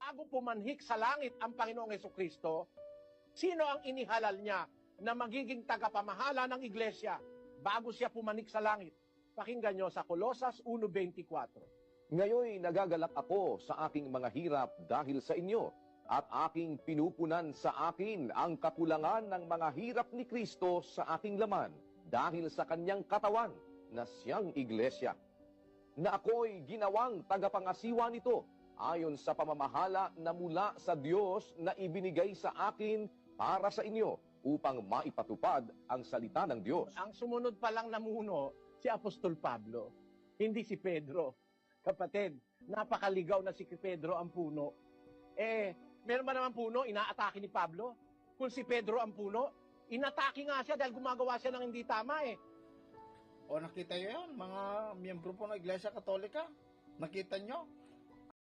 Bago pumanhik sa langit ang Panginoong Hesukristo, sino ang inihalal niya na magiging tagapamahala ng iglesia bago siya pumanik sa langit? Pakinggan nyo sa Colosas 1:24. Ngayoy nagagalak ako sa aking mga hirap dahil sa inyo, at aking pinupunan sa akin ang kakulangan ng mga hirap ni Kristo sa aking laman, dahil sa kanyang katawan na siyang iglesia. Na ako'y ginawang tagapangasiwa nito, ayon sa pamamahala na mula sa Diyos na ibinigay sa akin para sa inyo, upang maipatupad ang salita ng Diyos. Ang sumunod pa lang na muno, si Apostol Pablo, hindi si Pedro. Kapatid, napakaligaw na si Pedro ang puno. Meron ba naman puno, inaatake ni Pablo? Kung si Pedro ang puno, inatake nga siya dahil gumagawa siya ng hindi tama O nakita nyo yun, mga miyembro po ng Iglesia Katolika? Nakita nyo?